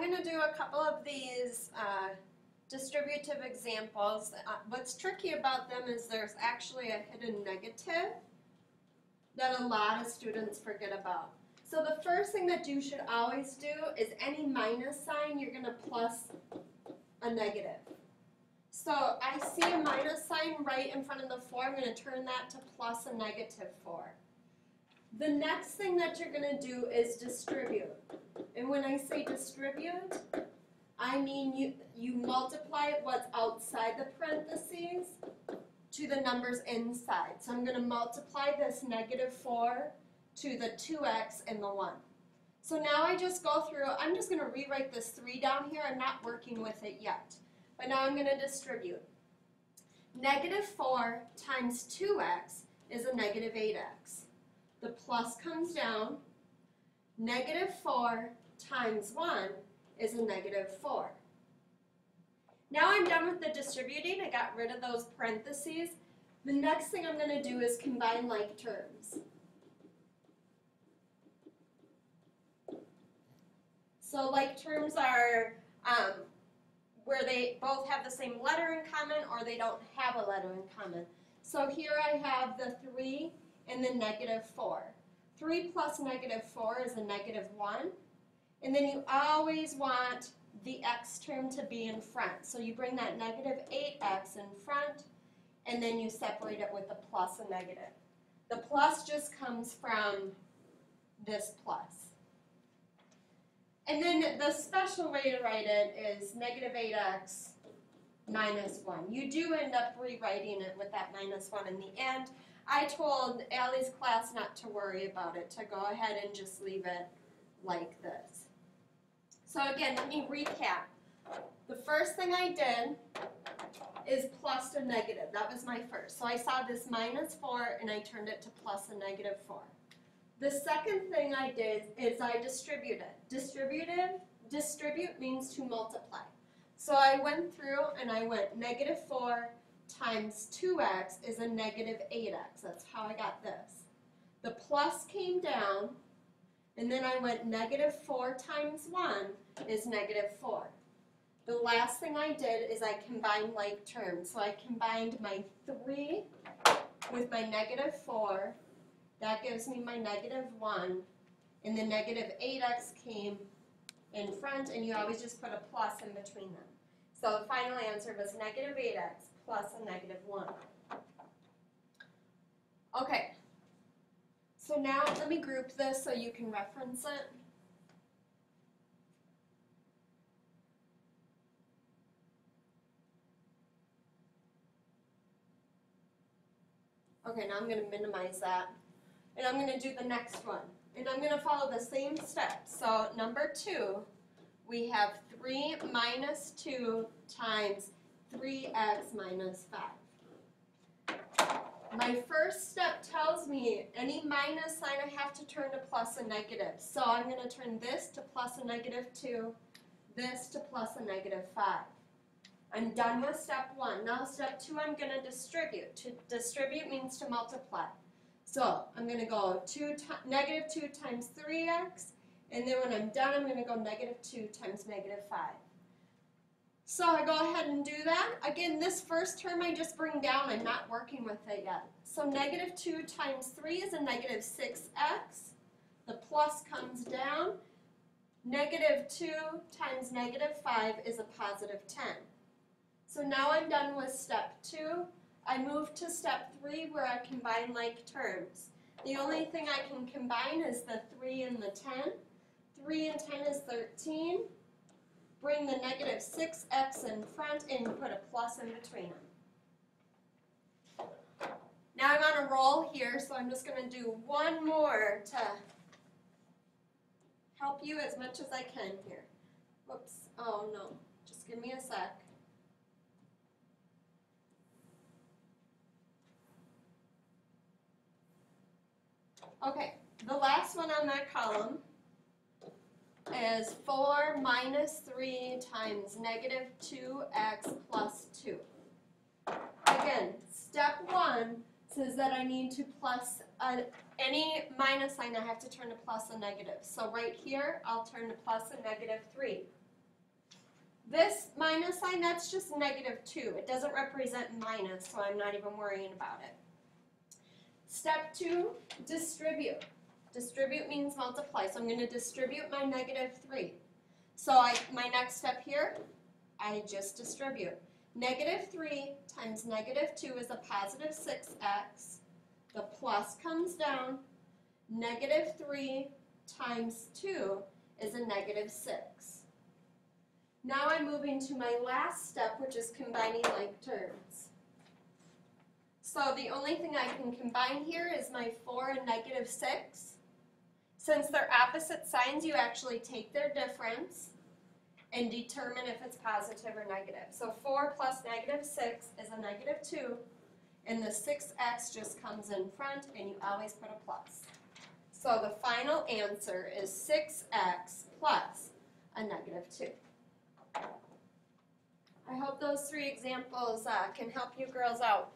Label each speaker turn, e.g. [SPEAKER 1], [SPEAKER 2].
[SPEAKER 1] going to do a couple of these distributive examples. What's tricky about them is there's actually a hidden negative that a lot of students forget about. So the first thing that you should always do is any minus sign, you're going to plus a negative. So I see a minus sign right in front of the 4. I'm going to turn that to plus a negative 4. The next thing that you're going to do is distribute. And when I say distribute, I mean you multiply what's outside the parentheses to the numbers inside. So I'm going to multiply this negative 4 to the 2x and the 1. So now I just go through, I'm just going to rewrite this 3 down here. I'm not working with it yet. But now I'm going to distribute. Negative 4 times 2x is a negative 8x. The plus comes down. Negative 4 times 1 is a negative 4. Now I'm done with the distributing. I got rid of those parentheses. The next thing I'm going to do is combine like terms. So like terms are where they both have the same letter in common or they don't have a letter in common. So here I have the 3 and the negative 4. 3 plus negative 4 is a negative 1. And then you always want the x term to be in front. So you bring that negative 8x in front, and then you separate it with a plus and negative. The plus just comes from this plus. And then the special way to write it is negative 8x minus 1. You do end up rewriting it with that minus 1 in the end. I told Allie's class not to worry about it, to go ahead and just leave it like this. So again, let me recap. The first thing I did is plus a negative. That was my first. So I saw this minus 4 and I turned it to plus a negative 4. The second thing I did is I distributed. Distribute means to multiply. So I went through and I went negative 4 times 2x is a negative 8x. That's how I got this. The plus came down, and then I went negative 4 times 1 is negative 4. The last thing I did is I combined like terms. So I combined my 3 with my negative 4. That gives me my negative 1. And the negative 8x came in front, and you always just put a plus in between them. So the final answer was negative 8x plus a negative 1. Okay, so now let me group this so you can reference it. Okay, now I'm going to minimize that. And I'm going to do the next one. And I'm going to follow the same steps. So number 2, we have 3 minus 2 times 3x minus 5. My first step tells me any minus sign I have to turn to plus a negative. So I'm going to turn this to plus a negative 2, this to plus a negative 5. I'm done with step 1. Now step 2, I'm going to distribute. To distribute means to multiply. So I'm going to go negative 2 times 3x, and then when I'm done, I'm going to go negative 2 times negative 5. So I go ahead and do that. Again, this first term I just bring down. I'm not working with it yet. So negative 2 times 3 is a negative 6x. The plus comes down. Negative 2 times negative 5 is a positive 10. So now I'm done with step 2. I move to step 3 where I combine like terms. The only thing I can combine is the 3 and the 10. 3 and 10 is 13. Bring the negative 6x in front and put a plus in between them. Now I'm on a roll here, so I'm just going to do one more to help you as much as I can here. Whoops. Oh no. Just give me a sec. Okay, the last one on that column is 4 minus 3 times negative 2x plus 2. Again, step 1 says that I need to plus any minus sign I have to turn to plus a negative. So right here, I'll turn to plus a negative 3. This minus sign, that's just negative 2. It doesn't represent minus, so I'm not even worrying about it. Step 2, distribute. Distribute means multiply, so I'm going to distribute my negative 3. So my next step here, I just distribute. Negative 3 times negative 2 is a positive 6x. The plus comes down. Negative 3 times 2 is a negative 6. Now I'm moving to my last step, which is combining like terms. So the only thing I can combine here is my 4 and negative 6. Since they're opposite signs, you actually take their difference and determine if it's positive or negative. So 4 plus negative 6 is a negative 2, and the 6x just comes in front, and you always put a plus. So the final answer is 6x plus a negative 2. I hope those 3 examples can help you girls out.